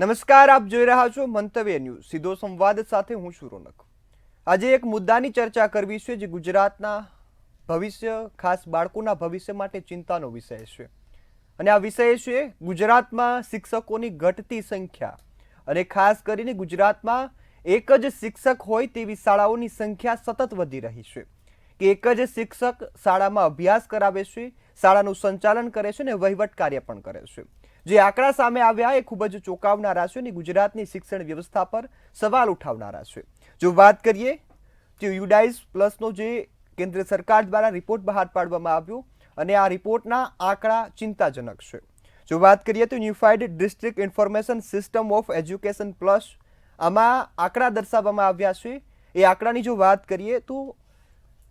નમસ્કાર, આપ જોઈ રહ્યા છો મંતવ્ય ન્યૂઝ. સીધો સંવાદ સાથે હું છું રોનક. આજે એક મુદ્દાની ચર્ચા કરવી છે જે ગુજરાતના ભવિષ્ય, ખાસ બાળકોના ભવિષ્ય માટે ચિંતાનો વિષય છે. અને આ વિષય છે ગુજરાતમાં શિક્ષકોની ઘટતી સંખ્યા. અને ખાસ કરીને ગુજરાતમાં એક જ શિક્ષક હોય તેવી શાળાઓની સંખ્યા સતત વધી રહી છે. કે એક જ શિક્ષક શાળામાં અભ્યાસ કરાવે છે, શાળાનું સંચાલન કરે છે અને વહીવટ કાર્ય પણ કરે છે. જે આંકડા સામે આવ્યા એ ખૂબ જ ચોંકાવનારા છે અને ગુજરાતની શિક્ષણ વ્યવસ્થા પર સવાલ ઉઠાવનારા છે. જો વાત કરીએ તો યુડાઇસ પ્લસનો જે કેન્દ્ર સરકાર દ્વારા રિપોર્ટ બહાર પાડવામાં આવ્યો અને આ રિપોર્ટના આંકડા ચિંતાજનક છે. જો વાત કરીએ તો unified district information system of education plus, આમાં આંકડા દર્શાવવામાં આવ્યા છે. એ આંકડાની જો વાત કરીએ તો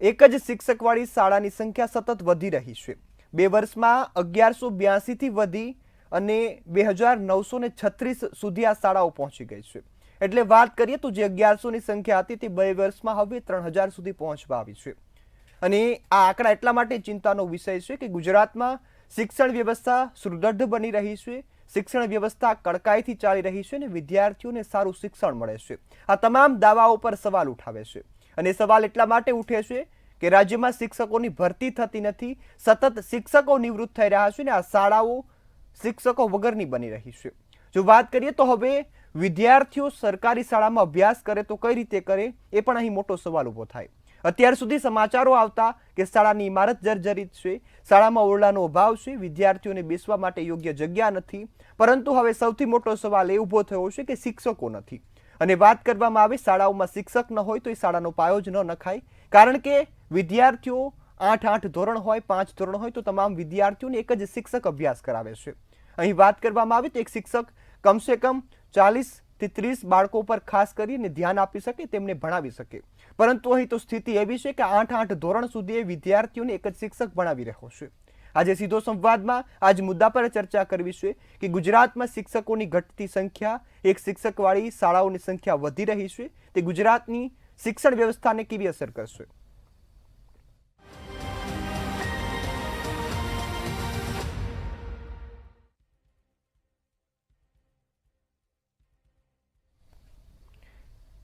એક જ શિક્ષકવાળી શાળાની સંખ્યા સતત વધી રહી છે. 2 વર્ષમાં 1182થી વધી અને 2936 સુધી આ શાળાઓ પહોંચી ગઈ છે. એટલે વાત કરીએ તો જે 1100ની સંખ્યા હતી તે 2 વર્ષમાં હવે 3000 સુધી પહોંચવા આવી છે. અને આ આંકડા એટલા માટે ચિંતાનો વિષય છે કે ગુજરાતમાં શિક્ષણ વ્યવસ્થા સુદૃઢ બની રહી છે, શિક્ષણ વ્યવસ્થા કડકાઈથી ચાલી રહી છે અને વિદ્યાર્થીઓને સારું શિક્ષણ મળે છે. આ તમામ દાવાઓ પર સવાલ ઉઠાવે છે. અને સવાલ એટલા માટે ઉઠે છે કે રાજ્યમાં શિક્ષકોની ભરતી થતી નથી, સતત શિક્ષકો નિવૃત્ત થઈ રહ્યા છે અને આ શાળાઓ શિક્ષકો વગરની બની રહી છે. જો વાત કરીએ તો હવે વિદ્યાર્થીઓ સરકારી શાળામાં અભ્યાસ કરે તો કઈ રીતે કરે, એ પણ અહીં મોટો સવાલ ઊભો થાય. અત્યાર સુધી સમાચારો આવતા કે શાળાની ઇમારત જર્જરિત છે, શાળામાં ઓરડાનો અભાવ છે, વિદ્યાર્થીઓને બેસવા માટે યોગ્ય જગ્યા નથી. પરંતુ હવે સૌથી મોટો સવાલ એ ઊભો થયો છે કે શિક્ષકો નથી. અને વાત કરવામાં આવે શાળાઓમાં શિક્ષક ન હોય તો એ શાળાનો પાયો જ ન નખાય. કારણ કે વિદ્યાર્થીઓ 8 ધોરણ હોય, 5 ધોરણ હોય તો તમામ વિદ્યાર્થીઓને એક જ શિક્ષક અભ્યાસ કરાવે છે. અહીં વાત કરવામાં આવે તો એક શિક્ષક કમસે કમ 40 થી 30 બાળકો પર ખાસ કરીને ધ્યાન આપી શકે, તેમને ભણાવી શકે. પરંતુ અહીં તો સ્થિતિ એવી છે કે 8 ધોરણ સુધી એ વિદ્યાર્થીઓને એક જ શિક્ષક ભણાવી રહ્યો છે. આજે સીધો સંવાદમાં આજ મુદ્દા પર ચર્ચા કરવી છે કે ગુજરાતમાં શિક્ષકોની ઘટતી સંખ્યા, એક શિક્ષકવાળી શાળાઓની સંખ્યા વધી રહી છે, તે ગુજરાતની શિક્ષણ વ્યવસ્થાને કેવી અસર કરશે.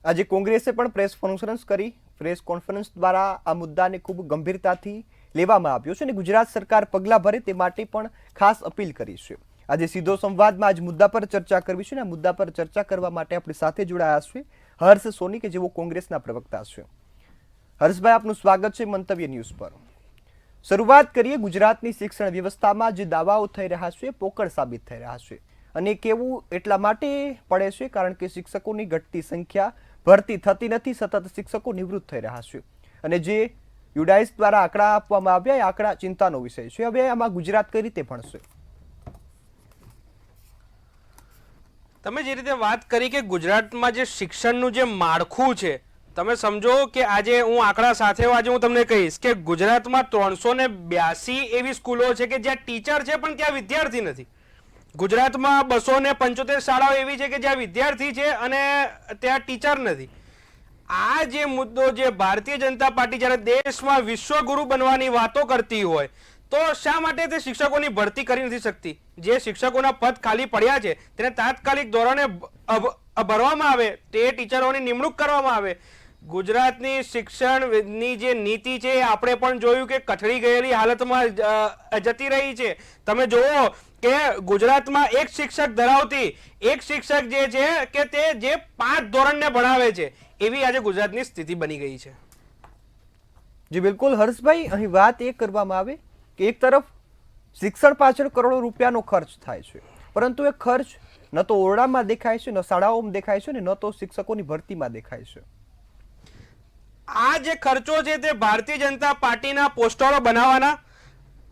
આજે કોંગ્રેસે પણ પ્રેસ કોન્ફરન્સ કરી. પ્રેસ કોન્ફરન્સ દ્વારા આ મુદ્દાને ખૂબ ગંભીરતાથી લેવામાં આવ્યો છે અને ગુજરાત સરકાર પગલાં ભરે તે માટે પણ ખાસ અપીલ કરી છે. આજે સીધો સંવાદમાં આજ મુદ્દા પર ચર્ચા કરવી છે અને આ મુદ્દા પર ચર્ચા કરવા માટે આપણી સાથે જોડાયા છે હર્ષ સોની, કે જેઓ કોંગ્રેસના પ્રવક્તા છે. હર્ષભાઈ, આપનું સ્વાગત છે મંતવ્ય ન્યૂઝ પર. શરૂઆત કરીએ, ગુજરાતની શિક્ષણ વ્યવસ્થામાં જે દાવાઓ થઈ રહ્યા છે પોકળ સાબિત થઈ રહ્યા છે. અને કેવું એટલા માટે પડે છે કારણ કે શિક્ષકોની ઘટતી સંખ્યા, ભરતી થતી નથી, સતત શિક્ષકો નિવૃત્ત થઈ રહ્યા છે. અને જે યુડાઇસ દ્વારા આંકડા આપવામાં આવ્યા એ આંકડા ચિંતાનો વિષય છે. હવે આમાં ગુજરાત કઈ રીતે ભણશે? તમે જે રીતે વાત કરી કે ગુજરાતમાં જે શિક્ષણનું જે માળખું છે, તમે સમજો કે આજે હું આંકડા સાથે આજે હું તમને કહીશ કે ગુજરાતમાં 382 એવી સ્કૂલો છે કે જ્યાં ટીચર છે પણ ત્યાં વિદ્યાર્થી નથી. ગુજરાતમાં 275 શાળાઓ એવી છે કે જ્યાં વિદ્યાર્થી છે અને ત્યાં ટીચર નથી. આ જે મુદ્દો, જે ભારતીય જનતા પાર્ટી જ્યારે દેશમાં વિશ્વગુરુ બનવાની વાતો કરતી હોય તો શા માટે તે શિક્ષકોની ભરતી કરી નથી શકતી? જે શિક્ષકોના પદ ખાલી પડ્યા છે તેને તાત્કાલિક ધોરણે ભરવામાં આવે, તે ટીચરોની નિમણૂક કરવામાં આવે. ગુજરાતની શિક્ષણની જે નીતિ છે એ આપણે પણ જોયું કે કથળી ગયેલી હાલતમાં જતી રહી છે. તમે જુઓ કે ગુજરાતમાં એક શિક્ષક ધરાવતી એક શિક્ષક જે છે કે તે જે 5 ધોરણને ભણાવે છે, એવી આજે ગુજરાતની સ્થિતિ બની ગઈ છે. જી બિલકુલ હર્ષભાઈ, અહીં વાત એ કરવામાં આવે કે એક તરફ શિક્ષણ પાછળ કરોડો રૂપિયાનો ખર્ચ થાય છે, પરંતુ એ ખર્ચ ન તો ઓરડામાં દેખાય છે, ન શાળાઓમાં દેખાય છે, ન તો શિક્ષકોની ભરતીમાં દેખાય છે. આ જે ખર્ચો છે તે ભારતીય જનતા પાર્ટીના પોસ્ટરો બનાવવાના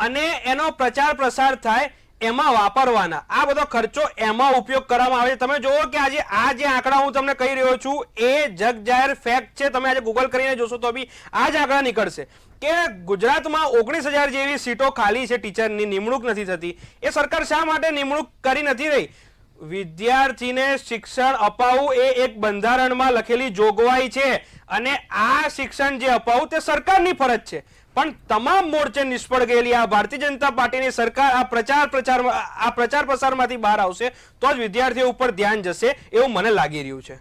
અને એનો પ્રચાર પ્રસાર થાય એમાં વાપરવાના, આ બધો ખર્ચો એમાં ઉપયોગ કરવામાં આવે છે. તમે જુઓ કે આજે આ જે આંકડા હું તમને કહી રહ્યો છું એ જગ જાહેર ફેક્ટ છે. તમે આજે ગૂગલ કરીને જોશો તો બી આ જ આંકડા નીકળશે કે ગુજરાતમાં 19,000 જેવી સીટો ખાલી છે, ટીચરની નિમણૂક નથી થતી. એ સરકાર શા માટે નિમણૂક કરી નથી રહી? વિદ્યાર્થીને શિક્ષણ અપાવવું એ એક બંધારણમાં લખેલી જોગવાઈ છે અને આ શિક્ષણ જે અપાવવું તે સરકારની ફરજ છે. પણ તમામ મોરચે નિષ્ફળ ગયેલી આ ભારતીય જનતા પાર્ટીની સરકાર આ પ્રચાર પ્રસારમાંથી બહાર આવશે તો જ વિદ્યાર્થીઓ ઉપર ધ્યાન જશે એવું મને લાગી રહ્યું છે.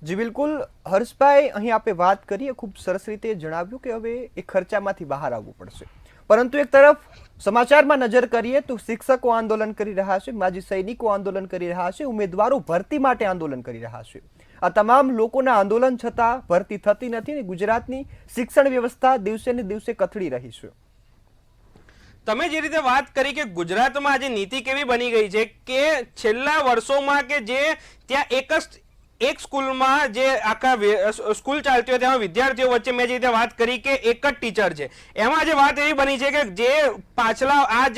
જી બિલકુલ હર્ષભાઈ, અહીં આપણે વાત કરીએ, ખૂબ સરસ રીતે જણાવ્યું કે હવે એ ખર્ચામાંથી બહાર આવવું પડશે, પરંતુ એક તરફ સમાચારમાં નજર કરીએ તો શિક્ષકો આંદોલન કરી રહ્યા છે, માજી સૈનિકો આંદોલન કરી રહ્યા છે, ઉમેદવારો ભરતી માટે આંદોલન કરી રહ્યા છે. આ તમામ લોકોના આંદોલન છતાં ભરતી થતી નથી અને ગુજરાતની શિક્ષણ વ્યવસ્થા દિવસે ને દિવસે કથળી રહી છે. તમે જે રીતે વાત કરી કે ગુજરાતમાં આજે નીતિ કેવી બની ગઈ છે કે છેલ્લા વર્ષોમાં કે જે ત્યાં એક સ્કૂલમાં જે આખા સ્કૂલ ચાલતી હોય તેમાં વિદ્યાર્થીઓ વચ્ચે મેં જે રીતે વાત કરી કે એક જ ટીચર છે, એમાં જે વાત એવી બની છે કે જે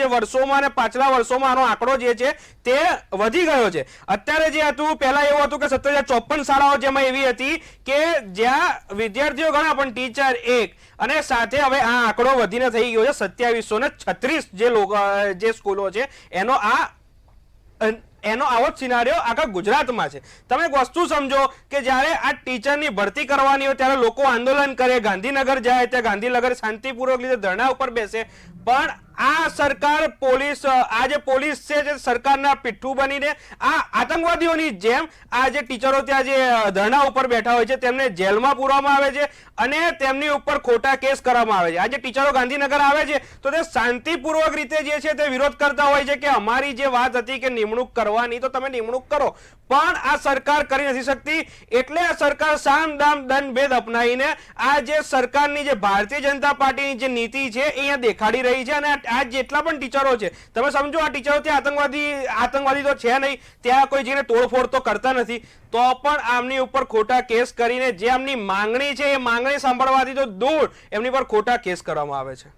વર્ષોમાં અને પાછલા વર્ષોમાં આનો આંકડો જે છે તે વધી ગયો છે. અત્યારે જે હતું પહેલા એવું હતું કે 17,054 શાળાઓ જેમાં એવી હતી કે જ્યાં વિદ્યાર્થીઓ ઘણા પણ ટીચર એક, અને સાથે હવે આ આંકડો વધીને થઈ ગયો છે 2736 જે સ્કૂલો છે એનો આવો જ સિનારીઓ આખા ગુજરાતમાં છે. તમે એક વસ્તુ સમજો કે જ્યારે આ ટીચરની ભરતી કરવાની હોય ત્યારે લોકો આંદોલન કરે, ગાંધીનગર જાય, ત્યાં ગાંધીનગર શાંતિપૂર્વક રીતે ધરણા ઉપર બેસે, પણ આ સરકાર આ જે પોલીસ છે જે સરકારના પીઠું બનીને આ આતંકવાદીઓની જેમ આ જે ટીચરો ત્યાં જે ધરણા ઉપર બેઠા હોય છે તેમને જેલમાં પૂરવામાં આવે છે અને તેમની ઉપર ખોટા કેસ કરવામાં આવે છે. આજે ટીચરો ગાંધીનગર આવે છે તો તે શાંતિપૂર્વક રીતે જે છે તે વિરોધ કરતા હોય છે કે અમારી જે વાત હતી કે નિમણૂક કરવાની તો તમે નિમણૂક કરો, પણ આ સરકાર કરી નથી શકતી. એટલે આ સરકાર સામ દામ દંડ ભેદ અપનાવીને આ જે સરકારની જે ભારતીય જનતા પાર્ટીની જે નીતિ છે એ અહીંયા દેખાડી રહી છે. અને આ જેટલા પણ ટીચરો છે તમે સમજો, આ ટીચરો ત્યાં આતંકવાદી તો છે નહીં, ત્યાં કોઈ જઈને તોડફોડ તો કરતા નથી, તો પણ આમની ઉપર ખોટા કેસ કરીને જે આમની માંગણી છે એ માંગણી સાંભળવાથી તો દૂર એમની પર ખોટા કેસ કરવામાં આવે છે.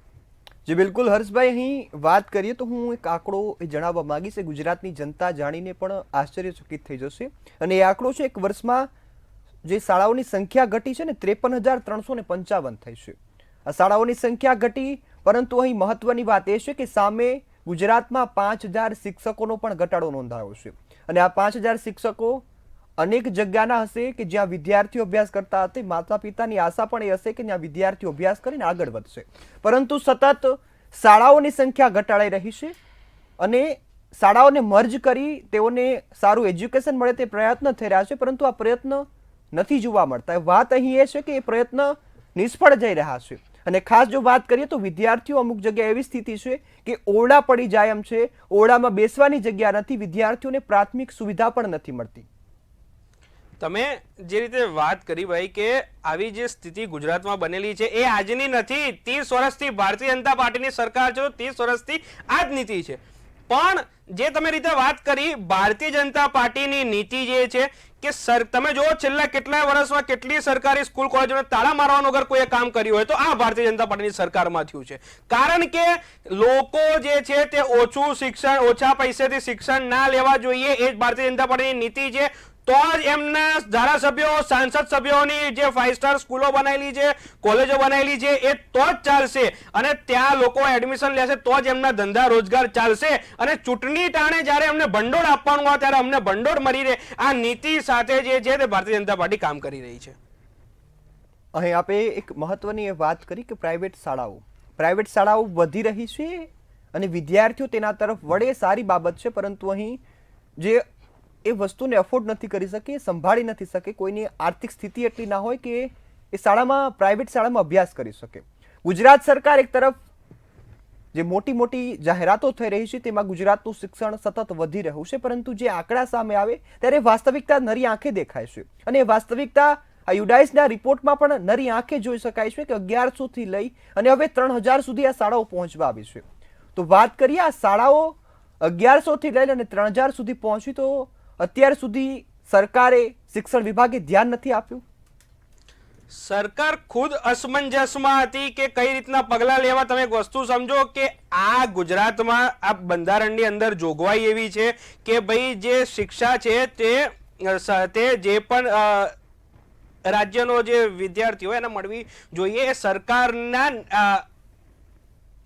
જી બિલકુલ હર્ષભાઈ, અહીં વાત કરીએ તો હું એક આંકડો જણાવવા માંગીશ કે ગુજરાતની જનતા જાણીને પણ આશ્ચર્યચકિત થઈ જશે, અને એ આંકડો છે એક વર્ષમાં જે શાળાઓની સંખ્યા ઘટી છે ને 53,355 થઈ છે. આ શાળાઓની સંખ્યા ઘટી, પરંતુ અહીં મહત્વની વાત એ છે કે સામે ગુજરાતમાં 5,000 શિક્ષકોનો પણ ઘટાડો નોંધાયો છે, અને આ 5,000 શિક્ષકો અનેક જગ્યાના હશે કે જ્યાં વિદ્યાર્થીઓ અભ્યાસ કરતા હતા. માતા પિતાની આશા પણ એ હશે કે જ્યાં વિદ્યાર્થીઓ અભ્યાસ કરીને આગળ વધશે, પરંતુ સતત શાળાઓની સંખ્યા ઘટાડાઈ રહી છે અને શાળાઓને મર્જ કરી તેઓને સારું એજ્યુકેશન મળે તે પ્રયત્ન થઈ રહ્યા છે, પરંતુ આ પ્રયત્ન નથી જોવા મળતા. વાત અહીં એ છે કે એ પ્રયત્ન નિષ્ફળ જઈ રહ્યા છે. અને ખાસ જો વાત કરીએ તો વિદ્યાર્થીઓ અમુક જગ્યાએ એવી સ્થિતિ છે કે ઓરડા પડી જાય એમ છે, ઓરડામાં બેસવાની જગ્યા નથી, વિદ્યાર્થીઓને પ્રાથમિક સુવિધા પણ નથી મળતી. તમે જે રીતે વાત કરી ભાઈ કે આવી જે સ્થિતિ ગુજરાતમાં બનેલી છે એ આજની નથી, 30 વર્ષથી ભારતીય જનતા પાર્ટીની સરકાર છે, 30 વર્ષથી આ જ નીતિ છે. પણ જે તમે રીતે વાત કરી ભારતીય જનતા પાર્ટીની નીતિ જે છે કે તમે જો છેલ્લા કેટલાય વર્ષમાં કેટલી સરકારી સ્કૂલ કોલેજોને તાળા મારવાનું અગર કોઈ કામ કર્યું હોય તો આ ભારતીય જનતા પાર્ટીની સરકારમાં થયું છે. કારણ કે લોકો જે છે તે ઓછું શિક્ષણ, ઓછા પૈસેથી શિક્ષણ ના લેવા જોઈએ, એ જ ભારતીય જનતા પાર્ટીની નીતિ છે. તો જ એમના ધારાસભ્યો, સાંસદ સભ્યોની જે 5 સ્ટાર સ્કૂલો બનાવેલી છે, કોલેજો બનાવેલી છે એ તો જ ચાલશે, અને ત્યાં લોકો એડમિશન લેશે તો જ એમના ધંધા રોજગાર ચાલશે. અને ચૂંટણી ટાણે જ્યારે અમને ભંડોળ આપવાનું હોય ત્યારે અમને ભંડોળ મળી રહે, આ નીતિ સાથે જે છે તે ભારતીય જનતા પાર્ટી કામ કરી રહી છે. અહીં આપણે એક મહત્વની વાત કરી કે પ્રાઇવેટ શાળાઓ વધી રહી છે અને વિદ્યાર્થીઓ તેના તરફ વળે, સારી બાબત છે, પરંતુ અહીં જે એ વસ્તુને અફોર્ડ નથી કરી શકે, સંભાળી નથી શકે, કોઈની આર્થિક સ્થિતિ એટલી ના હોય કે એ પ્રાઇવેટ શાળામાં અભ્યાસ કરી શકે. ગુજરાત સરકાર એક તરફ જે મોટી જાહેરાતો થઈ રહી છે તેમાં ગુજરાતનું શિક્ષણ સતત વધી રહ્યું છે, પરંતુ જે આંકડા સામે આવે ત્યારે વાસ્તવિકતા નરી આંખે દેખાય છે, અને એ વાસ્તવિકતા આ યુડાઇસના રિપોર્ટમાં પણ નરી આંખે જોઈ શકાય છે કે 1100 થી લઈ અને હવે 3,000 સુધી આ શાળાઓ પહોંચવા આવી છે. તો વાત કરીએ આ શાળાઓ 1100 થી લઈને અને 3,000 સુધી પહોંચી, તો અત્યાર સુધી સરકારે, શિક્ષણ વિભાગે ધ્યાન નથી આપ્યું. સરકાર ખુદ અસમંજસમાં હતી કે કઈ રીતના પગલા લેવા. તમે એક વસ્તુ સમજો કે આ ગુજરાતમાં આ બંધારણની અંદર જોગવાઈ એવી છે કે ભાઈ જે શિક્ષા છે તે જે પણ રાજ્યનો જે વિદ્યાર્થીઓ એને મળવી જોઈએ, એ સરકારના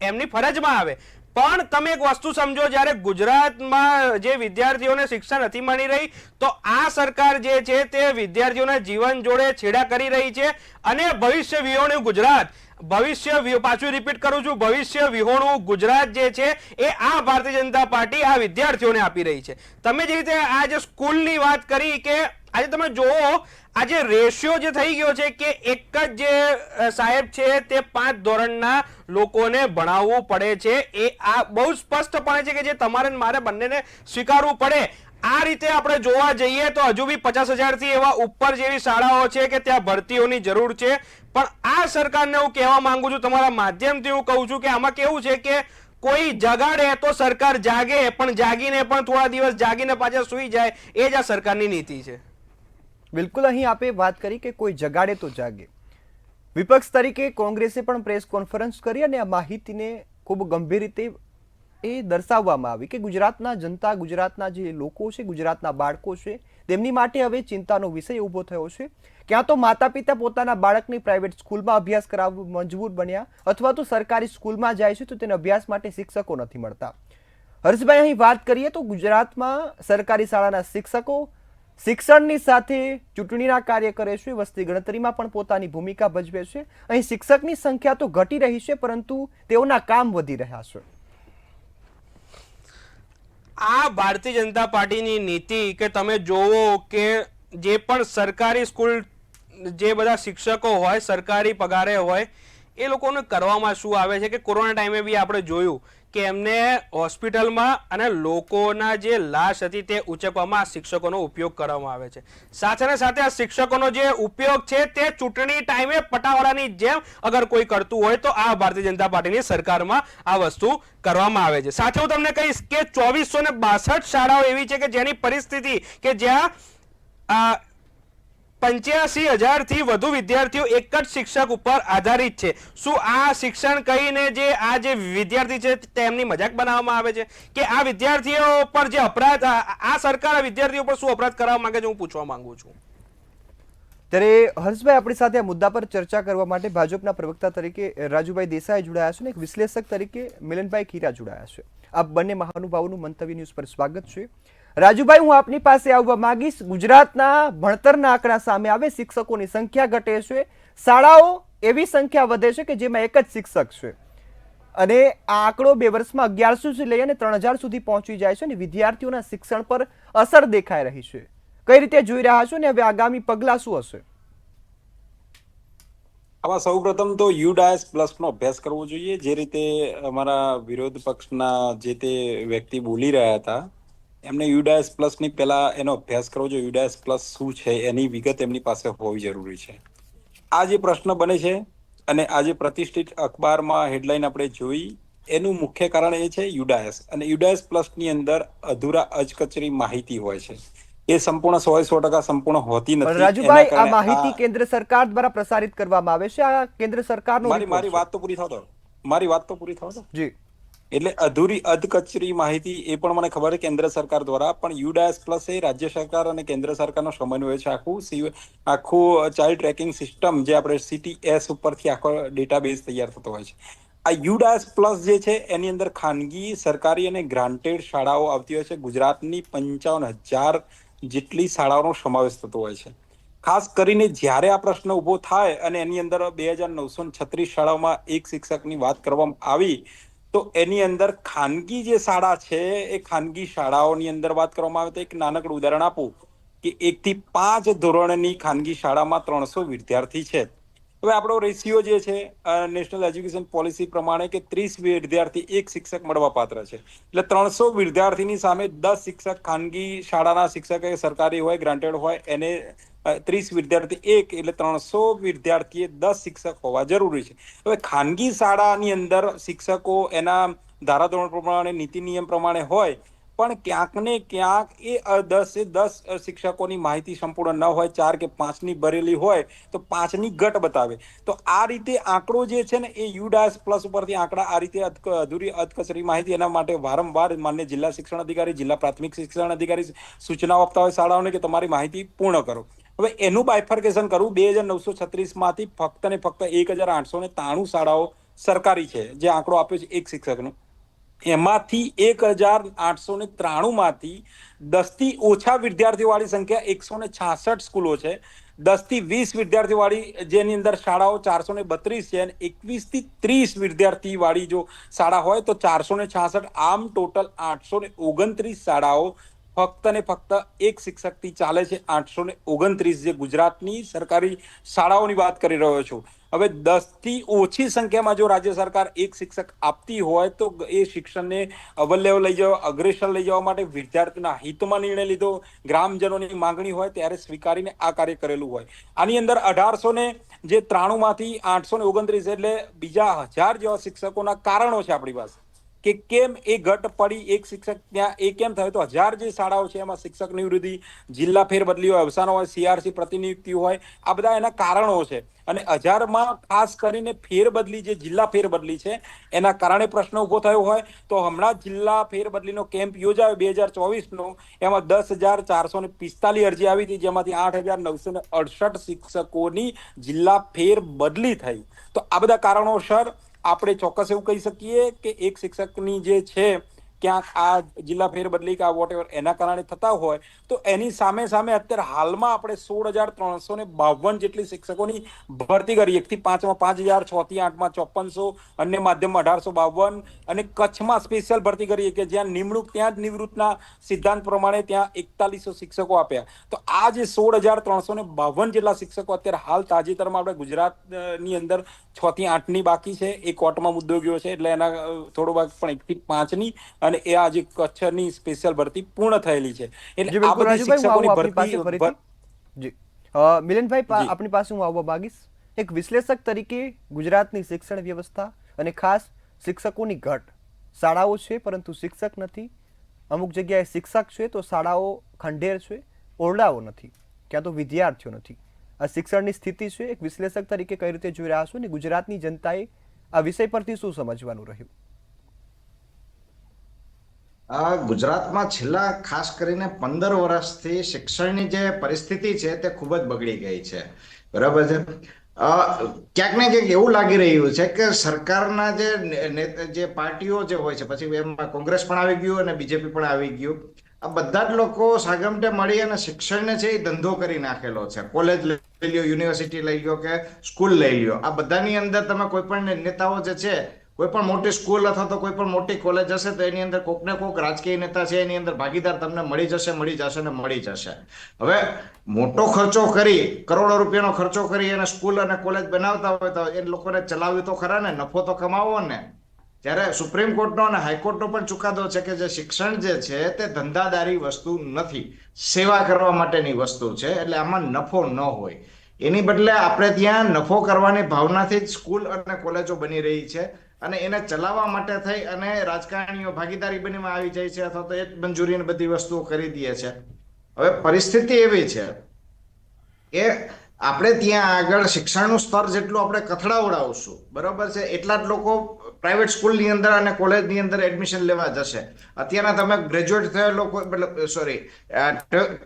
એમની ફરજમાં આવે. પણ તમે એક વસ્તુ સમજો, જ્યારે ગુજરાતમાં જે વિદ્યાર્થીઓને શિક્ષણ નથી મળી રહી તો આ સરકાર જે છે તે વિદ્યાર્થીઓના જીવન જોડે છેડા કરી રહી છે અને ભવિષ્ય વિહોણ્યું ગુજરાત પાછું રિપીટ કરું છું, ભવિષ્ય વિહોણું ગુજરાત જે છે એ આ ભારતીય જનતા પાર્ટી આ વિદ્યાર્થીઓને આપી રહી છે. તમે જે રીતે આ જે સ્કૂલની વાત કરી કે આજે તમે જોવો આજે રેશિયો જે થઈ ગયો છે કે એક જ જે સાહેબ છે તે 5 ધોરણના લોકોને ભણાવવું પડે છે, એ આ બહુ સ્પષ્ટપણે છે કે જે તમારે મારે બંનેને સ્વીકારવું પડે. આ રીતે આપણે જોવા જઈએ તો હજુ બી 50,000 થી એવા ઉપર જેવી શાળાઓ છે કે ત્યાં ભરતીઓની જરૂર છે. પણ આ સરકારને હું કહેવા માંગુ છું, તમારા માધ્યમથી હું કહું છું કે આમાં કેવું છે કે કોઈ જગાડે તો સરકાર જાગે, પણ જાગીને પણ થોડા દિવસ જાગીને પાછા સૂઈ જાય, એ જ આ સરકારની નીતિ છે. બિલકુલ, અહીં આપે વાત કરી કે કોઈ જગાડે તો જાગે. વિપક્ષ તરીકે કોંગ્રેસે પણ પ્રેસ કોન્ફરન્સ કરી અને આ માહિતીને ખૂબ ગંભીર રીતે એ દર્શાવવામાં આવી કે ગુજરાતના જનતા, ગુજરાતના જે લોકો છે, ગુજરાતના બાળકો છે, તેમની માટે હવે ચિંતાનો વિષય ઊભો થયો છે. ક્યાં તો માતા પિતા પોતાના બાળકને પ્રાઇવેટ સ્કૂલમાં અભ્યાસ કરાવવું મજબૂર બન્યા, અથવા તો સરકારી સ્કૂલમાં જાય છે તો તેને અભ્યાસ માટે શિક્ષકો નથી મળતા. હર્ષભાઈ, અહીં વાત કરીએ તો ગુજરાતમાં સરકારી શાળાના શિક્ષકો શિક્ષણની સાથે ચૂંટણીના કાર્ય કરે છે, વસ્તી ગણતરીમાં પણ પોતાની ભૂમિકા ભજવે છે. અહીં શિક્ષકની સંખ્યા તો ઘટી રહી છે, પરંતુ તેઓના કામ વધી રહ્યા છે. આ ભારતીય જનતા પાર્ટીની નીતિ કે તમે જોવો કે જે પણ સરકારી સ્કૂલ જે બધા શિક્ષકો હોય, સરકારી પગારે હોય, એ લોકોને કરવામાં શું આવે છે કે કોરોના ટાઈમે બી આપણે જોયું કે એમને હોસ્પિટલમાં અને લોકોના જે લાશ હતી તે ઉચકવામાં આ શિક્ષકોનો ઉપયોગ કરવામાં આવે છે. સાથે ને સાથે આ શિક્ષકોનો જે ઉપયોગ છે તે ચૂંટણી ટાઈમે પટાવાળાની જેમ અગર કોઈ કરતું હોય તો આ ભારતીય જનતા પાર્ટીની સરકારમાં આ વસ્તુ કરવામાં આવે છે. સાથે હું તમને કહીશ કે 2462 શાળાઓ એવી છે કે જેની પરિસ્થિતિ કે જ્યાં 85,000 થી વધુ વિદ્યાર્થીઓ એક જ શિક્ષક ઉપર આધારિત છે. શું આ શિક્ષણ કહીને જે આ જે વિદ્યાર્થી છે તેમની મજાક બનાવવામાં આવે છે કે આ વિદ્યાર્થીઓ પર જે અપરાધ આ સરકાર આ વિદ્યાર્થીઓ પર શું અપરાધ કરવા માંગે છે, હું પૂછવા માંગુ છું. ત્યારે હર્ષભાઈ, આપણી સાથે આ મુદ્દા પર ચર્ચા કરવા માટે ભાજપના પ્રવક્તા તરીકે રાજુભાઈ દેસાઈ જોડાયા છે અને એક વિશ્લેષક તરીકે મિલનભાઈ ખીરા જોડાયા છે. આ બંને મહાનુભાવોનું મંતવ્ય ન્યૂઝ પર સ્વાગત છે. રાજુભાઈ, હું આપની પાસે આવવા માંગીશ. ગુજરાતના ભણતરના આંકડા સામે આવે, શિક્ષકોની સંખ્યા ઘટે છે, શાળાઓ એવી સંખ્યા વધે છે કે જેમાં એક જ શિક્ષક છે, અને આ આંકડો 2 વર્ષમાં 1100 થી લઈ અને 3000 સુધી પહોંચી જાય છે અને વિદ્યાર્થીઓના શિક્ષણ પર અસર દેખાઈ રહી છે. કઈ રીતે જોઈ રહ્યા છો ને હવે આગામી પગલા શું હશે? આમાં સૌપ્રથમ તો યુડાયસ પ્લસ નો અભ્યાસ કરવો જોઈએ. જે રીતે અમારા વિરોધ પક્ષના જે તે વ્યક્તિ બોલી રહ્યા હતા, એમને યુડાયસ પ્લસ ની પહેલા એનો અભ્યાસ કરવો જોઈએ. યુડાયસ પ્લસ શું છે એની વિગત એમની પાસે હોવી જરૂરી છે. આ જે પ્રશ્ન બને છે અને આજે પ્રતિષ્ઠિત અખબારમાં હેડલાઇન આપણે જોઈ, એનું મુખ્ય કારણ એ છે યુડાયસ. અને યુડાયસ પ્લસ ની અંદર અધૂરા અજકચરી માહિતી હોય છે. એ સંપૂર્ણ 100% સંપૂર્ણ હોતી નથી. રાજુભાઈ, આ માહિતી કેન્દ્ર સરકાર દ્વારા પ્રસારિત કરવામાં આવે છે. આ કેન્દ્ર સરકારનો મારી વાત તો પૂરી થવા દો. જી. એટલે અધૂરી અધકચરી માહિતી એ પણ મને ખબર છે કેન્દ્ર સરકાર દ્વારા, પણ યુડાયસ પ્લસ એ રાજ્ય સરકાર અને કેન્દ્ર સરકારનો સમન્વય છે. આખું ચાઇલ્ડ ટ્રેકિંગ સિસ્ટમ જે આપણે CTS ઉપરથી આખો ડેટાબેઝ તૈયાર થતો હોય છે. આ યુડાયસ પ્લસ જે છે એની અંદર ખાનગી, સરકારી અને ગ્રાન્ટેડ શાળાઓ આવતી હોય છે. ગુજરાતની 55,000 જેટલી શાળાઓનો સમાવેશ થતો હોય છે. ખાસ કરીને જ્યારે આ પ્રશ્ન ઉભો થાય અને એની અંદર 2936 શાળાઓમાં એક શિક્ષકની વાત કરવામાં આવી, તો એની અંદર ખાનગી જે શાળા છે એ ખાનગી શાળાઓની અંદર વાત કરવામાં આવે તો એક નાનકડું ઉદાહરણ આપું કે 1 થી 5 ધોરણની ખાનગી શાળામાં 300 વિદ્યાર્થી છે. હવે આપણો રેશિયો જે છે નેશનલ એજ્યુકેશન પોલિસી પ્રમાણે કે 30 વિદ્યાર્થી એક શિક્ષક મળવા પાત્ર છે. એટલે 300 વિદ્યાર્થીની સામે 10 શિક્ષક ખાનગી શાળાના શિક્ષક સરકારી હોય, ગ્રાન્ટેડ હોય, એને 30 વિદ્યાર્થી એક, એટલે 300 વિદ્યાર્થીએ 10 શિક્ષક હોવા જરૂરી છે. હવે ખાનગી શાળાની અંદર શિક્ષકો એના ધારાધોરણ પ્રમાણે, નીતિ નિયમ પ્રમાણે હોય, પણ ક્યાંક ને ક્યાંક એ 10 શિક્ષકોની માહિતી સંપૂર્ણ ન હોય, 4 કે 5 ની ભરેલી હોય તો 5 ની ઘટ બતાવે. તો આ રીતે આંકડો જે છે ને એ યુડાયસ પ્લસ ઉપરથી આંકડા આ રીતે અધૂરી અધકચરી માહિતી, એના માટે વારંવાર માન્ય જિલ્લા શિક્ષણ અધિકારી, જિલ્લા પ્રાથમિક શિક્ષણ અધિકારી સૂચનાઓ આપતા હોય શાળાઓને કે તમારી માહિતી પૂર્ણ કરો. હવે એનું બાયફર્કેશન કરવું, 2936 માંથી ફક્ત ને ફક્ત 1893 શાળાઓ સરકારી છે, જે આંકડો આપ્યો છે એક શિક્ષકનો. એમાંથી 1893 માંથી 10 થી ઓછા વિદ્યાર્થીઓ વાળી સંખ્યા 166 સ્કૂલો છે. 10 થી 20 વિદ્યાર્થી વાળી જેની અંદર શાળાઓ 432 છે અને 21 થી 30 વિદ્યાર્થી વાળી જો શાળા હોય તો 466, આમ ટોટલ 829 શાળાઓ ફક્ત ને ફક્ત એક શિક્ષકથી ચાલે છે. 829 જે ગુજરાતની સરકારી શાળાઓની વાત કરી રહ્યો છું. હવે 10 થી ઓછી સંખ્યામાં જો રાજ્ય સરકાર એક શિક્ષક આપતી હોય તો એ શિક્ષણને અવ્વલ લેવલ લઈ જવા, અગ્રેસર લઈ જવા માટે વિદ્યાર્થીના હિતમાં નિર્ણય લીધો, ગ્રામજનોની માંગણી હોય ત્યારે સ્વીકારીને આ કાર્ય કરેલું હોય. આની અંદર 1893 માંથી 829 એટલે બીજા 1000 જેવા શિક્ષકોના કારણો છે આપણી પાસે કે કેમ એ ઘટ પડી, એક શિક્ષક ત્યાં એ કેમ થયો. તો 1000 જે શાળાઓ છે એમાં શિક્ષક નિવૃત્તિ, જિલ્લા ફેરબદલી હોય, અવસાનો હોય, CRC પ્રતિનિયુક્તિ હોય, આ બધા એના કારણો છે. અને 1000માં ખાસ કરીને ફેરબદલી, જે જિલ્લા ફેરબદલી છે એના કારણે પ્રશ્ન ઉભો થયો હોય. તો હમણાં જિલ્લા ફેરબદલીનો કેમ્પ યોજાયો 2024નો, એમાં 10,445 અરજી આવી હતી, જેમાંથી 8,968 શિક્ષકોની જિલ્લા ફેરબદલી થઈ. તો આ બધા કારણોસર આપણે ચોક્કસ એવું કહી શકીએ કે એક શિક્ષકની જે છે ક્યાંક આ જિલ્લા ફેરબદલી કે આ વોટેવર એના કારણે થતા હોય તો એની સામે અત્યારે હાલમાં આપણે 16,352 જેટલી શિક્ષકોની ભરતી કરી. 1 થી 5માં 5,000, 6 થી 8માં 5400, અન્ય માધ્યમમાં 1852 અને કચ્છમાં સ્પેશિયલ ભરતી કરીએ કે જ્યાં નિમણૂક ત્યાં જ નિવૃત્તના સિદ્ધાંત પ્રમાણે ત્યાં 4100 શિક્ષકો આપ્યા. તો આ જે 16,352 જેટલા શિક્ષકો અત્યારે હાલ તાજેતરમાં આપણે ગુજરાતની અંદર 6 થી 8ની બાકી છે, એ કોર્ટમાં મુદ્દો ગયો છે એટલે એના થોડો ભાગ પણ 1 થી 5ની અને એ આજે કચ્છની સ્પેશિયલ ભરતી પૂર્ણ થયેલી છે. એટલે આ બધી શિક્ષકોની ભરતી. જી મિલનભાઈ, આપણી પાસે હું આવવા માંગીશ. એક વિશ્લેષક તરીકે ગુજરાતની શિક્ષણ વ્યવસ્થા અને ખાસ શિક્ષકોની ઘટ, શાળાઓ છે પરંતુ શિક્ષક નથી, અમુક જગ્યાએ શિક્ષક છે તો શાળાઓ ખંડેર છે, ઓરડાઓ નથી, ક્યાં તો વિદ્યાર્થીઓ નથી. આ શિક્ષણની સ્થિતિ છે. એક વિશ્લેષક તરીકે કઈ રીતે જોઈ રહ્યા છો ને ગુજરાતની જનતાએ આ વિષય પરથી શું સમજવાનું રહ્યું? ગુજરાતમાં છેલ્લા ખાસ કરીને 15 વર્ષથી શિક્ષણની જે પરિસ્થિતિ છે તે ખૂબ જ બગડી ગઈ છે. બરાબર છે. ક્યાંક ને ક્યાંક એવું લાગી રહ્યું છે કે સરકારના જે પાર્ટીઓ જે હોય છે, પછી એમાં કોંગ્રેસ પણ આવી ગયું અને બીજેપી પણ આવી ગયું, આ બધા જ લોકો સાગમટે મળી અને શિક્ષણને છે એ ધંધો કરી નાખેલો છે. કોલેજ લઈ લ્યો, યુનિવર્સિટી લઈ લ્યો કે સ્કૂલ લઈ લ્યો, આ બધાની અંદર તમે કોઈ પણ નેતાઓ જે છે, કોઈ પણ મોટી સ્કૂલ અથવા તો કોઈ પણ મોટી કોલેજ હશે તો એની અંદર કોક ને કોક રાજકીય નેતા છે, એની અંદર ભાગીદાર તમને મળી જશે. હવે મોટો ખર્ચો કરી, કરોડો રૂપિયાનો ખર્ચો કરી અને સ્કૂલ અને કોલેજ બનાવતા હોય તો એ લોકોને ચલાવવી તો ખરા ને, નફો તો કમાવો ને. ત્યારે સુપ્રીમ કોર્ટનો અને હાઈકોર્ટનો પણ ચુકાદો છે કે જે શિક્ષણ જે છે તે ધંધાદારી વસ્તુ નથી, સેવા કરવા માટેની વસ્તુ છે. એટલે આમાં નફો ન હોય. એની બદલે આપણે ત્યાં નફો કરવાની ભાવનાથી જ સ્કૂલ અને કોલેજો બની રહી છે અને એને ચલાવવા માટે થઈ અને રાજકારણીઓ ભાગીદારી બનીમાં આવી જાય છે અથવા તો એક મંજૂરીની બધી વસ્તુઓ કરી દે છે. હવે પરિસ્થિતિ એવી છે કે આપણે ત્યાં આગળ શિક્ષણનું સ્તર જેટલું આપણે કથળાવડાવશું, બરોબર છે, એટલા જ લોકો પ્રાઇવેટ સ્કૂલની અંદર અને કોલેજની અંદર એડમિશન લેવા જશે. અત્યારના તમે ગ્રેજ્યુએટ થયેલો, મતલબ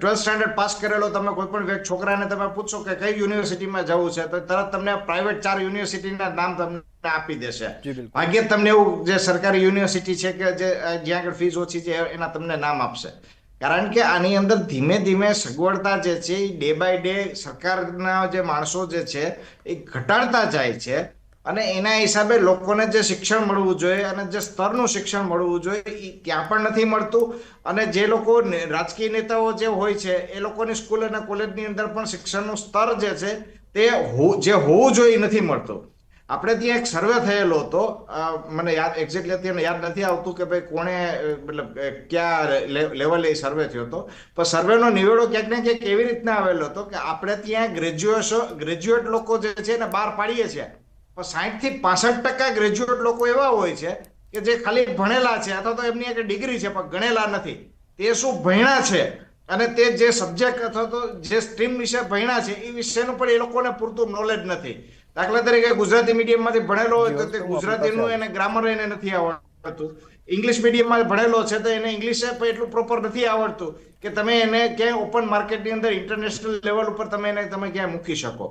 12th સ્ટાન્ડર્ડ પાસ કરેલો તમે કોઈ પણ છોકરાને તમે પૂછો કે કઈ યુનિવર્સિટીમાં જવું છે તો તરત તમને પ્રાઇવેટ 4 યુનિવર્સિટીના નામ તમને આપી દેશે. ભાગ્યે તમને એવું જે સરકારી યુનિવર્સિટી છે કે જે જ્યાં આગળ ફીસ ઓછી છે એના તમને નામ આપશે. કારણ કે આની અંદર ધીમે ધીમે સગવડતા જે છે એ ડે બાય ડે સરકારના જે માણસો જે છે એ ઘટાડતા જાય છે અને એના હિસાબે લોકોને જે શિક્ષણ મળવું જોઈએ અને જે સ્તરનું શિક્ષણ મળવું જોઈએ એ ત્યાં પણ નથી મળતું. અને જે લોકો રાજકીય નેતાઓ જે હોય છે એ લોકોની સ્કૂલ અને કોલેજની અંદર પણ શિક્ષણનું સ્તર જે છે તે જે હોવું જોઈએ નથી મળતું. આપણે ત્યાં એક સર્વે થયેલો હતો, મને એક્ઝેક્ટલી અત્યારે યાદ નથી આવતું કે ભાઈ કોણે, મતલબ ક્યાં લેવલે સર્વે થયો હતો, પણ સર્વેનો નિવેડો ક્યાંક ને ક્યાંક એવી રીતના આવેલો હતો કે આપણે ત્યાં ગ્રેજ્યુએટ લોકો જે છે ને બહાર પાડીએ છીએ, પણ 60 થી 65% ગ્રેજ્યુએટ લોકો એવા હોય છે કે જે ખાલી ભણેલા છે અથવા તો એમની એક ડિગ્રી છે પણ ગણેલા નથી. તે શું ભણ્યા છે અને તે જે સબ્જેક્ટ અથવા તો જે સ્ટ્રીમ વિશે ભણ્યા છે એ વિશેનું પણ એ લોકોને પૂરતું નોલેજ નથી. દાખલા તરીકે ગુજરાતી મીડિયમમાંથી ભણેલો હોય તો તે ગુજરાતીનું એને ગ્રામર એને નથી આવડતું. ઇંગ્લિશ મીડિયમમાં ભણેલો છે તો એને ઇંગ્લિશ પણ એટલું પ્રોપર નથી આવડતું કે તમે એને ક્યાંય ઓપન માર્કેટની અંદર ઇન્ટરનેશનલ લેવલ ઉપર તમે ક્યાંય મૂકી શકો.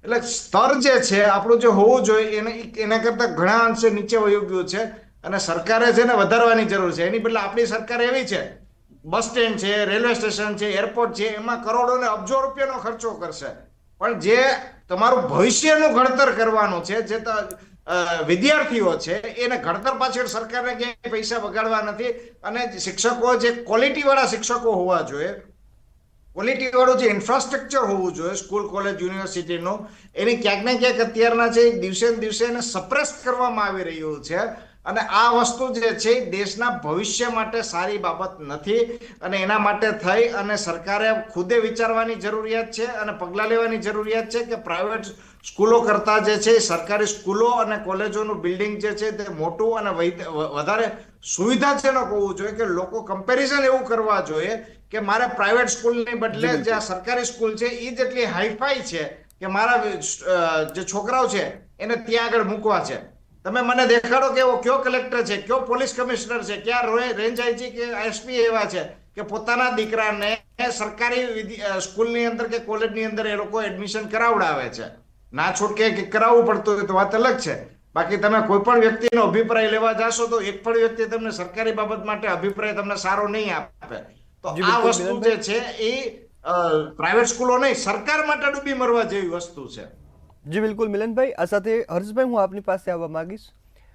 એટલે સ્તર જે છે આપણું જે હોવું જોઈએ એના કરતા ઘણા અંશે નીચે વયું ગયું છે અને સરકારે છે ને વધારવાની જરૂર છે. એની બદલે આપણી સરકાર એવી છે, બસ સ્ટેન્ડ છે, રેલવે સ્ટેશન છે, એરપોર્ટ છે, એમાં કરોડો ને અબજો રૂપિયાનો ખર્ચો કરશે પણ જે તમારું ભવિષ્યનું ઘડતર કરવાનું છે, જે વિદ્યાર્થીઓ છે એને ઘડતર પાછળ સરકારને ક્યાંય પૈસા બગાડવા નથી. અને શિક્ષકો જે ક્વોલિટી વાળા શિક્ષકો હોવા જોઈએ, ક્વોલિટી વાળું જે ઇન્ફ્રાસ્ટ્રક્ચર હોવું જોઈએ સ્કૂલ, કોલેજ, યુનિવર્સિટીનું, એની ક્યાંક ને ક્યાંક અત્યારના છે દિવસે ને દિવસે એને સપ્રેસ કરવામાં આવી રહ્યું છે. અને આ વસ્તુ જે છે દેશના ભવિષ્ય માટે સારી બાબત નથી. અને એના માટે થઈ અને સરકારે ખુદે વિચારવાની જરૂરિયાત છે અને પગલાં લેવાની જરૂરિયાત છે કે પ્રાઇવેટ સ્કૂલો કરતા જે છે સરકારી સ્કૂલો અને કોલેજોનું બિલ્ડિંગ જે છે તે મોટું અને વધારે સુવિધાજનક હોવું જોઈએ. કે લોકો કમ્પેરિઝન એવું કરવા જોઈએ કે મારે પ્રાઇવેટ સ્કૂલની બદલે જે આ સરકારી સ્કૂલ છે એ જેટલી હાઈફાઈ છે કે મારા જે છોકરાઓ છે એને ત્યાં આગળ મૂકવા છે. તમે મને દેખાડો કે એવો કયો કલેક્ટર છે, કયો પોલીસ કમિશનર છે, ક્યાં રેન્જ આઈજી કે એસપી એવા છે કે પોતાના દીકરાને સરકારી સ્કૂલની અંદર કે કોલેજની અંદર એ લોકો એડમિશન કરાવડાવે છે. ના છૂટકે કરાવવું પડતું હોય તો વાત અલગ છે. બાકી તમે કોઈ પણ વ્યક્તિનો અભિપ્રાય લેવા જાશો તો એક પણ વ્યક્તિ તમને સરકારી બાબત માટે અભિપ્રાય તમને સારો નહીં આપે. તો જી આ બિલકુલ વસ્તુ મિલનભાઈ. જે છે એ પ્રાઇવેટ સ્કૂલો નહીં, સરકાર માટે ડૂબી મરવા જેવી વસ્તુ છે. જી બિલકુલ મિલનભાઈ. આ સાથે હર્ષભાઈ હું આપની પાસે આવવા માંગીશ.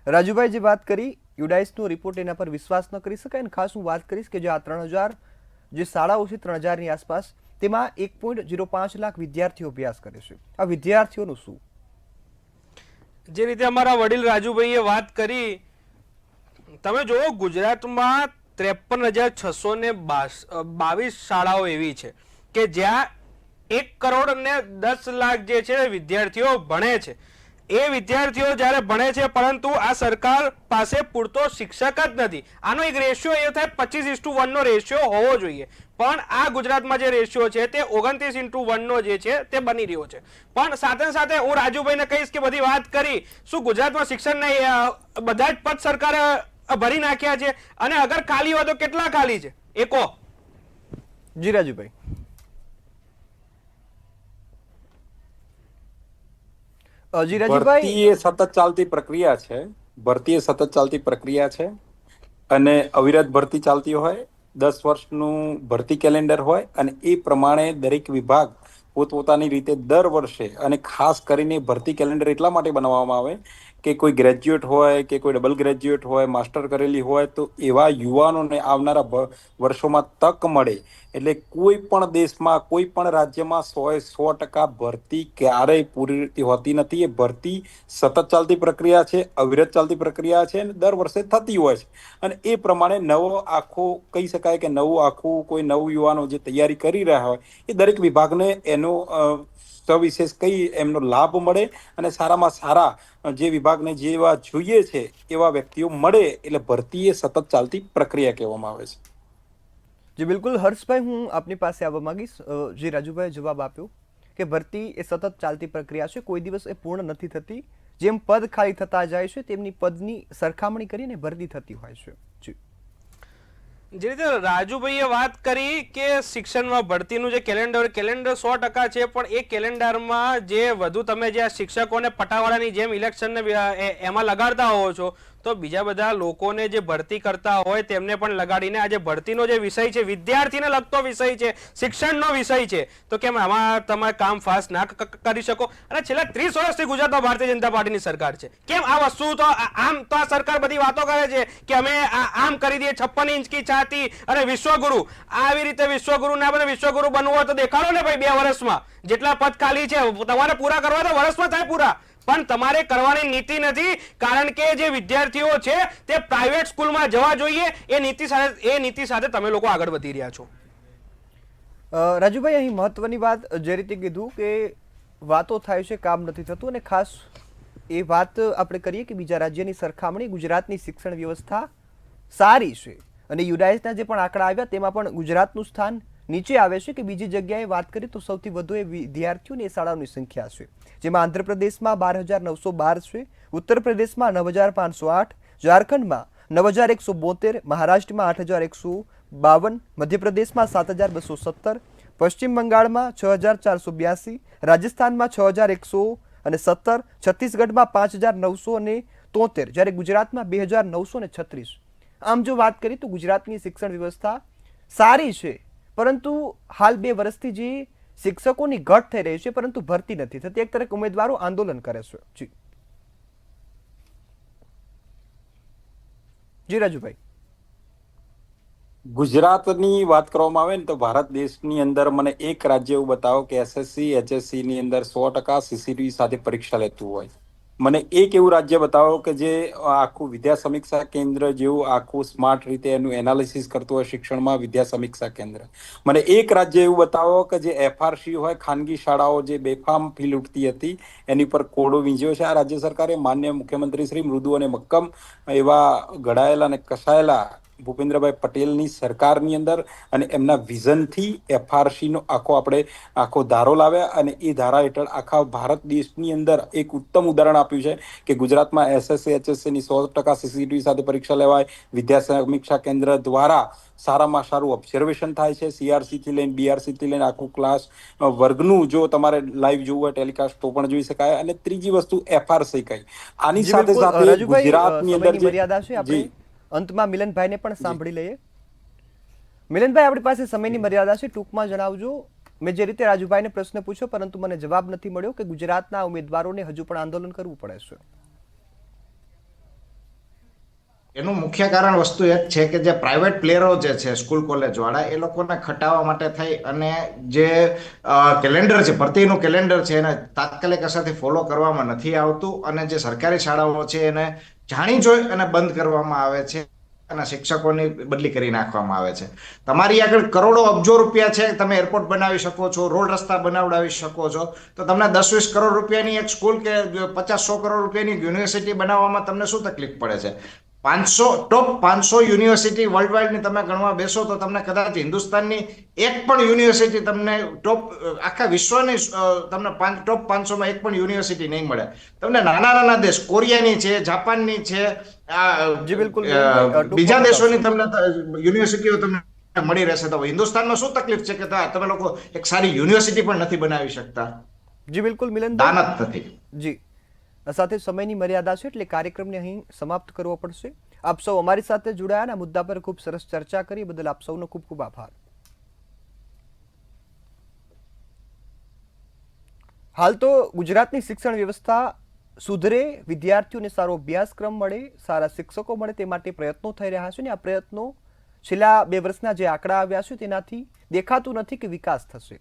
રાજુભાઈ જે વાત કરી યુડાઇસનો રિપોર્ટ, એના પર વિશ્વાસ ન કરી શકાય. અને ખાસ હું વાત કરીશ કે જે આ 3000 જે શાળાઓ છે 3000ની આસપાસ, તેમાં 1.05 લાખ વિદ્યાર્થીઓ અભ્યાસ કરે છે. આ વિદ્યાર્થીઓનું શું? જે રીતે અમારા વડીલ રાજુભાઈએ વાત કરી, તમે જુઓ ગુજરાતમાં 53,622 શાળાઓ એવી છે કે જ્યાં 1,10,00,000 જે છે વિદ્યાર્થીઓ ભણે છે. એ વિદ્યાર્થીઓ જ્યારે ભણે છે પરંતુ આ સરકાર પાસે પૂરતો શિક્ષક જ નથી. આનો એક રેશિયો એ થાય 25:1 નો રેશિયો હોવો જોઈએ, પણ આ ગુજરાતમાં જે રેશિયો છે તે 29:1 નો જે છે તે બની રહ્યો છે. પણ સાથે સાથે હું રાજુભાઈને કહીશ કે બધી વાત કરી, શું ગુજરાતમાં શિક્ષણના બધા જ પદ સરકારે ભરી નાખ્યા છે? અને અગર ખાલી હોય તો કેટલા ખાલી છે એ કહો. જી રાજુભાઈ. જી રાજુભાઈ. ભરતી એ સતત ચાલતી પ્રક્રિયા છે. ભરતી એ સતત ચાલતી પ્રક્રિયા છે અને અવિરત ભરતી ચાલતી હોય, 10 વર્ષનું ભરતી કેલેન્ડર હોય અને એ પ્રમાણે દરેક વિભાગ પોતપોતાની રીતે દર વર્ષે, અને ખાસ કરીને ભરતી કેલેન્ડર એટલા માટે બનાવવામાં આવે કે કોઈ ગ્રેજ્યુએટ હોય કે કોઈ ડબલ ગ્રેજ્યુએટ હોય, માસ્ટર કરેલી હોય, તો એવા યુવાનોને આવનારા વર્ષોમાં તક મળે. એટલે કોઈ પણ દેશમાં, કોઈ પણ રાજ્યમાં 100% ભરતી ક્યારેય પૂરી હોતી નથી. એ ભરતી સતત ચાલતી પ્રક્રિયા છે, અવિરત ચાલતી પ્રક્રિયા છે અને દર વર્ષે થતી હોય છે. અને એ પ્રમાણે નવો આખો કહી શકાય કે નવું આખું કોઈ નવું યુવાનો જે તૈયારી કરી રહ્યા હોય એ દરેક વિભાગને એનો સવિશેષ કઈ એમનો લાભ મળે અને સારામાં સારા જે વિભાગને જેવા જોઈએ છે એવા વ્યક્તિઓ મળે. એટલે ભરતી એ સતત ચાલતી પ્રક્રિયા કહેવામાં આવે છે. જી બિલકુલ હર્ષભાઈ, હું આપની પાસે આવવા માંગીશ. જે રાજુભાઈએ જવાબ આપ્યો કે ભરતી એ સતત ચાલતી પ્રક્રિયા છે, કોઈ દિવસ એ પૂર્ણ નથી થતી. જેમ પદ ખાલી થતા જાય છે તેમની પદની સરખામણી કરીને ભરતી થતી હોય છે. જી. જે રીતે રાજુભાઈએ વાત કરી કે શિક્ષણમાં ભરતીનું જે કેલેન્ડર 100% છે, પણ એ કેલેન્ડરમાં જે વધુ તમે જે શિક્ષકોને પટાવાળાની જેમ ઇલેક્શનને એમાં લગાડતા હોવો છો, તો બીજા બધા લોકોને જે ભરતી કરતા હોય તેમને પણ લગાડીને આજે ભરતીનો જે વિષય છે, વિદ્યાર્થીને લગતો વિષય છે, શિક્ષણનો વિષય છે, તો કેમ આમાં તમે કામ ફાસ્ટ ના કરી શકો? અને છેલ્લા 30 વર્ષથી ગુજરાતમાં ભારતીય જનતા પાર્ટીની સરકાર છે, કેમ આ વસ્તુ તો આમ તો આ સરકાર બધી વાતો કરે છે કે અમે આમ કરી દઈએ 56 ઇંચ કી છાતી અને વિશ્વગુરુ, આવી રીતે વિશ્વગુરુ ના બને. વિશ્વગુરુ બનવું હોય તો દેખાડો ને ભાઈ, 2 વર્ષમાં જેટલા પદ ખાલી છે તમારે પૂરા કરવા તો વર્ષમાં થાય પૂરા, પણ તમારે કરવાની નીતિ નથી. કારણ કે જે વિદ્યાર્થીઓ છે તે પ્રાઇવેટ સ્કૂલમાં જવા જોઈએ, એ નીતિ સાથે તમે લોકો આગળ વધી રહ્યા છો. રાજુભાઈ, અહીં મહત્વની વાત જે રીતે કીધું કે વાતો થાય છે, કામ નથી થતું. અને ખાસ એ વાત આપણે કરીએ કે બીજા રાજ્યની સરખામણી ગુજરાતની શિક્ષણ વ્યવસ્થા સારી છે. અને યુડાઇસના જે પણ આંકડા આવ્યા તેમાં પણ ગુજરાતનું સ્થાન નીચે આવે છે. કે બીજી જગ્યાએ વાત કરીએ તો સૌથી વધુ એ વિદ્યાર્થીઓની શાળાઓની સંખ્યા છે, જેમાં આંધ્રપ્રદેશમાં 12,912 છે, ઉત્તર પ્રદેશમાં 9,508, ઝારખંડમાં 9,172, મહારાષ્ટ્રમાં 8,152, મધ્યપ્રદેશમાં 7,217, પશ્ચિમ બંગાળમાં 6,482, રાજસ્થાનમાં 6,117, છત્તીસગઢમાં 5,973, જ્યારે ગુજરાતમાં 2,936. આમ જો વાત કરીએ તો ગુજરાતની શિક્ષણ વ્યવસ્થા સારી છે, પરંતુ હાલ 2 વર્ષથી જે શિક્ષકોની ઘટ થઈ રહી છે પરંતુ ભરતી નથી થતી. એક તરફ ઉમેદવારો આંદોલન કરે છે. જી રાજુભાઈ. ગુજરાતની વાત કરવામાં આવે ને તો ભારત દેશની અંદર મને એક રાજ્ય એવું બતાવો કે એસએસસી એચએસસી ની અંદર 100% સીસીટીવી સાથે પરીક્ષા લેતું હોય. મને એક એવું રાજ્ય બતાવો કે જે આખું વિદ્યા સમીક્ષા કેન્દ્ર જેવું આખું સ્માર્ટ રીતે એનું એનાલિસિસ કરતું હોય શિક્ષણમાં વિદ્યા સમીક્ષા કેન્દ્ર. મને એક રાજ્ય એવું બતાવો કે જે એફઆરસી હોય ખાનગી શાળાઓ જે બેફામ ફી લૂંટતી હતી એની પર કોડો વીંજ્યો છે આ રાજ્ય સરકારે. માન્ય મુખ્યમંત્રી શ્રી મૃદુ અને મક્કમ એવા ઘડાયેલા અને કસાયેલા ભૂપેન્દ્રભાઈ પટેલની સરકારની અંદર અને એમના વિઝનથી એફઆરસીનો આખો ધારો લાવ્યા અને એ ધારા હેઠળ આખા ભારત દેશની અંદર એક ઉત્તમ ઉદાહરણ આપ્યું છે કે ગુજરાતમાં એસએસસી એચએસસીની 100% સીસીટીવી સાથે પરીક્ષા લેવાય. વિદ્યા સમીક્ષા કેન્દ્ર દ્વારા સારામાં સારું ઓબ્ઝર્વેશન થાય છે. સીઆરસી થી લઈને બીઆરસી થી લઈને આખું ક્લાસ વર્ગનું જો તમારે લાઈવ જોવું હોય ટેલિકાસ્ટ તો પણ જોઈ શકાય. અને ત્રીજી વસ્તુ એફઆરસી કઈ આની સાથે સાથે ગુજરાતની અંદર જે મર્યાદા છે આપણે અંતમાં મિલનભાઈને પણ સાંભળી લઈએ. મિલનભાઈ, આપણી પાસે સમયની મર્યાદા છે, ટૂંકમાં જણાવજો. મેં જે રીતે રાજુભાઈને પ્રશ્ન પૂછ્યો પરંતુ મને જવાબ નથી મળ્યો કે ગુજરાતના ઉમેદવારોને હજુ પણ આંદોલન કરવું પડે છે. એનું મુખ્ય કારણ વસ્તુ એ જ છે કે જે પ્રાઇવેટ પ્લેયરો જે છે સ્કૂલ કોલેજ વાળા એ લોકોને ખટાવવા માટે થઈ અને જે કેલેન્ડર છે ભરતીનું કેલેન્ડર છે એને તાત્કાલિક અસરથી ફોલો કરવામાં નથી આવતું અને જે સરકારી શાળાઓ છે એને જાણી જોઈ અને બંધ કરવામાં આવે છે અને શિક્ષકોની બદલી કરી નાખવામાં આવે છે. તમારી આગળ કરોડો અબજો રૂપિયા છે, તમે એરપોર્ટ બનાવી શકો છો, રોડ રસ્તા બનાવડાવી શકો છો, તો તમને 10-20 કરોડ રૂપિયાની એક સ્કૂલ કે 50-100 કરોડ રૂપિયાની યુનિવર્સિટી બનાવવામાં તમને શું તકલીફ પડે છે? 500 યુનિવર્સિટી વર્લ્ડ વાઇડની તમે ગણવા બેસો તો તમને કદાચ હિન્દુસ્તાનની એક પણ યુનિવર્સિટી તમને આખા વિશ્વની તમને ટોપ 500માં એક પણ યુનિવર્સિટી નહીં મળે. તમને નાના દેશ કોરિયાની છે, જાપાનની છે, બીજા દેશોની તમને યુનિવર્સિટીઓ તમને મળી રહેશે. તો હિન્દુસ્તાનમાં શું તકલીફ છે કે તમે લોકો એક સારી યુનિવર્સિટી પણ નથી બનાવી શકતા? જી બિલકુલ મિલન, દાનત નથી. જી, સાથે સમયની મર્યાદા છે એટલે કાર્યક્રમને અહીં સમાપ્ત કરવો પડશે. આપ સૌ અમારી સાથે જોડાયા અને મુદ્દા પર ખૂબ સરસ ચર્ચા કરી બદલ આપ સૌનો ખૂબ ખૂબ આભાર. હાલ તો ગુજરાતની શિક્ષણ વ્યવસ્થા સુધરે, વિદ્યાર્થીઓને સારો અભ્યાસક્રમ મળે, સારા શિક્ષકો મળે તે માટે પ્રયત્નો થઈ રહ્યા છે અને આ પ્રયત્નો છેલ્લા 2 વર્ષના જે આંકડા આવ્યા છે તેનાથી દેખાતું નથી કે વિકાસ થશે.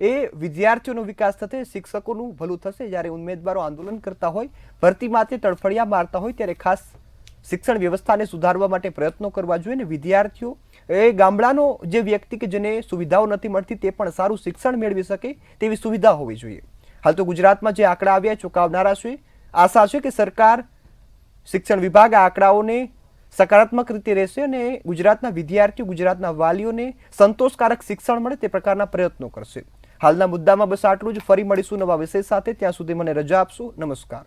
એ વિદ્યાર્થીઓનો વિકાસ થશે, શિક્ષકોનું ભલું થશે. જ્યારે ઉમેદવારો આંદોલન કરતા હોય, ભરતી માટે તડફડિયા મારતા હોય ત્યારે ખાસ શિક્ષણ વ્યવસ્થાને સુધારવા માટે પ્રયત્નો કરવા જોઈએ અને વિદ્યાર્થીઓ એ ગામડાનો જે વ્યક્તિ કે જેને સુવિધાઓ નથી મળતી તે પણ સારું શિક્ષણ મેળવી શકે તેવી સુવિધા હોવી જોઈએ. હાલ તો ગુજરાતમાં જે આંકડા આવ્યા ચોંકાવનારા છે. આશા છે કે સરકાર, શિક્ષણ વિભાગ આ આંકડાઓને સકારાત્મક રીતે રહેશે અને ગુજરાતના વિદ્યાર્થીઓ, ગુજરાતના વાલીઓને સંતોષકારક શિક્ષણ મળે તે પ્રકારના પ્રયત્નો કરશે. હાલના મુદ્દામાં બસ આટલું જ. ફરી મળીશું નવા વિષય સાથે. ત્યાં સુધી મને રજા આપશો. નમસ્કાર.